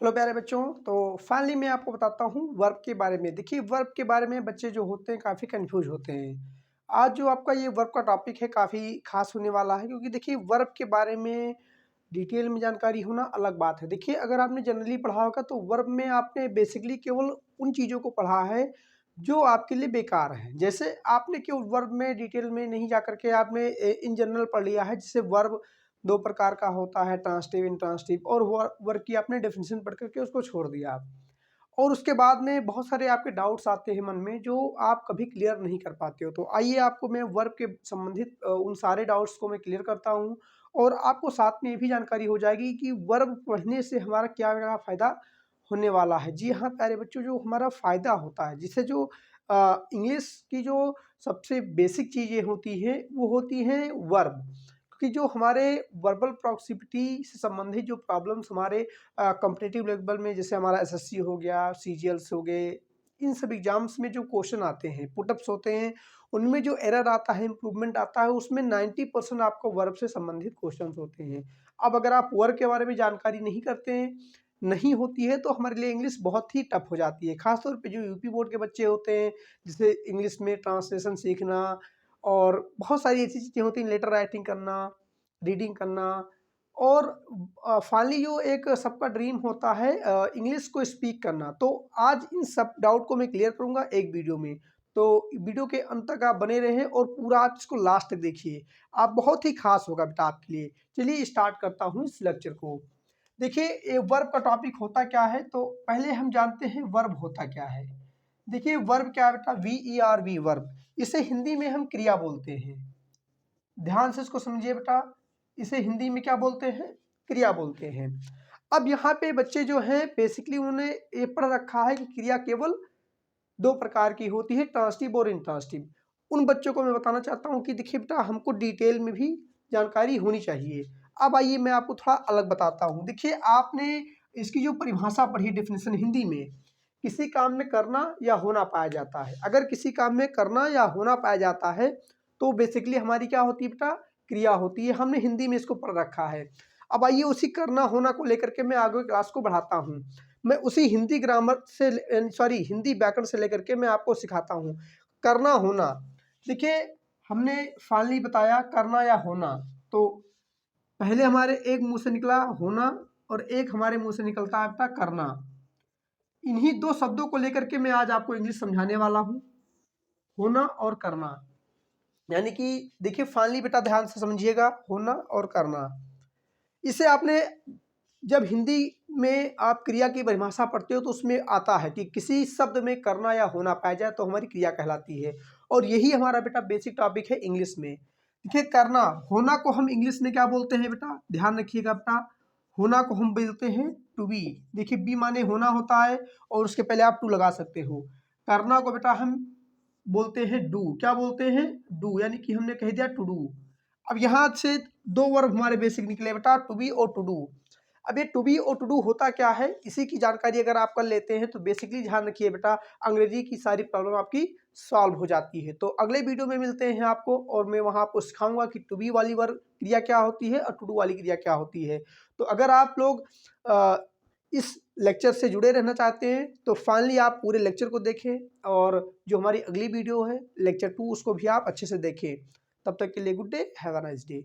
Hello प्यारे बच्चों। तो फाइनली मैं आपको बताता हूँ वर्ब के बारे में। देखिए, वर्ब के बारे में बच्चे जो होते हैं काफ़ी कंफ्यूज होते हैं। आज जो आपका ये वर्ब का टॉपिक है काफ़ी खास होने वाला है, क्योंकि देखिए वर्ब के बारे में डिटेल में जानकारी होना अलग बात है। देखिए, अगर आपने जनरली पढ़ा होगा तो वर्ब में आपने बेसिकली केवल उन चीज़ों को पढ़ा है जो आपके लिए बेकार हैं। जैसे आपने केवल वर्ब में डिटेल में नहीं जा करके आपने इन जनरल पढ़ लिया है, जिससे वर्ब दो प्रकार का होता है, ट्रांसिटिव, इंट्रांसिटिव, और वर्ब की आपने डेफिनेशन पढ़ करके उसको छोड़ दिया आप। और उसके बाद में बहुत सारे आपके डाउट्स आते हैं मन में जो आप कभी क्लियर नहीं कर पाते हो। तो आइए आपको मैं वर्ब के संबंधित उन सारे डाउट्स को मैं क्लियर करता हूँ, और आपको साथ में ये भी जानकारी हो जाएगी कि वर्ब पढ़ने से हमारा क्या-क्या फ़ायदा होने वाला है। जी हाँ, प्यारे बच्चों, जो हमारा फ़ायदा होता है, जिससे जो इंग्लिश की जो सबसे बेसिक चीज़ें होती हैं, वो होती हैं वर्ब। क्योंकि जो हमारे वर्बल प्रॉक्सिमिटी से संबंधित जो प्रॉब्लम्स हमारे कॉम्पिटिटिव लेवल में, जैसे हमारा एसएससी हो गया, सीजीएल्स हो गए, इन सब एग्जाम्स में जो क्वेश्चन आते हैं, पुटअप्स होते हैं, उनमें जो एरर आता है, इम्प्रूवमेंट आता है, उसमें 90% आपको वर्ब से संबंधित क्वेश्चंस होते हैं। अब अगर आप वर्ब के बारे में जानकारी नहीं करते हैं, नहीं होती है, तो हमारे लिए इंग्लिश बहुत ही टफ हो जाती है। खासतौर पे जो यूपी बोर्ड के बच्चे होते हैं, जैसे इंग्लिश में ट्रांसलेशन सीखना और बहुत सारी ऐसी चीज़ें होती हैं, लेटर राइटिंग करना, रीडिंग करना, और फाइनली जो एक सबका ड्रीम होता है इंग्लिश को स्पीक करना। तो आज इन सब डाउट को मैं क्लियर करूँगा एक वीडियो में। तो वीडियो के अंत तक आप बने रहें और पूरा आप इसको लास्ट तक देखिए। आप बहुत ही खास होगा बेटा आपके लिए। चलिए स्टार्ट करता हूँ इस लेक्चर को। देखिए, ये वर्ब का टॉपिक होता क्या है, तो पहले हम जानते हैं वर्ब होता क्या है। देखिए, वर्ब क्या है बेटा? VERB, verb. इसे हिंदी में हम क्रिया बोलते हैं। ध्यान से इसको समझिए बेटा, इसे हिंदी में क्या बोलते हैं? क्रिया बोलते हैं। अब यहाँ पे बच्चे जो हैं बेसिकली उन्होंने ये पढ़ रखा है कि क्रिया केवल दो प्रकार की होती है, ट्रांसिटिव और इंट्रांसिटिव। उन बच्चों को मैं बताना चाहता हूँ कि देखिए बेटा, हमको डिटेल में भी जानकारी होनी चाहिए। अब आइए मैं आपको थोड़ा अलग बताता हूँ। देखिए, आपने इसकी जो परिभाषा पढ़ी, डेफिनेशन हिंदी में, किसी काम में करना या होना पाया जाता है। अगर किसी काम में करना या होना पाया जाता है तो बेसिकली हमारी क्या होती है बेटा? क्रिया होती है। हमने हिंदी में इसको पढ़ रखा है। अब आइए उसी करना होना को लेकर के मैं आगे क्लास को बढ़ाता हूँ। मैं उसी हिंदी ग्रामर से हिंदी व्याकरण से लेकर के मैं आपको सिखाता हूँ। करना होना, देखिए हमने फाइनली बताया करना या होना, तो पहले हमारे एक मुंह से निकला होना और एक हमारे मुंह से निकलता है आपका करना। इन्हीं दो शब्दों को लेकर के मैं आज आपको इंग्लिश समझाने वाला हूँ, होना और करना। यानी कि देखिए फाइनली बेटा ध्यान से समझिएगा, होना और करना। इसे आपने जब हिंदी में आप क्रिया की परिभाषा पढ़ते हो तो उसमें आता है कि किसी शब्द में करना या होना पाया जाए तो हमारी क्रिया कहलाती है। और यही हमारा बेटा बेसिक टॉपिक है इंग्लिश में। देखिए, करना, होना को हम इंग्लिश में क्या बोलते हैं बेटा? ध्यान रखिएगा बेटा, होना को हम बोलते हैं टू बी। देखिए, बी माने होना होता है और उसके पहले आप टू लगा सकते हो। करना को बेटा हम बोलते हैं डू। क्या बोलते हैं? डू, यानी कि हमने कह दिया टू डू। अब यहाँ से दो वर्ब हमारे बेसिक निकले बेटा, टू बी और टू डू। अब ये टू बी और टू डू होता क्या है, इसी की जानकारी अगर आप कर लेते हैं तो बेसिकली ध्यान रखिए बेटा, अंग्रेजी की सारी प्रॉब्लम आपकी सॉल्व हो जाती है। तो अगले वीडियो में मिलते हैं आपको, और मैं वहाँ आपको सिखाऊंगा कि टू बी वाली वर्ब क्रिया क्या होती है और टू डू वाली क्रिया क्या होती है। तो अगर आप लोग इस लेक्चर से जुड़े रहना चाहते हैं तो फाइनली आप पूरे लेक्चर को देखें, और जो हमारी अगली वीडियो है लेक्चर 2, उसको भी आप अच्छे से देखें। तब तक के लिए good day, have a nice day.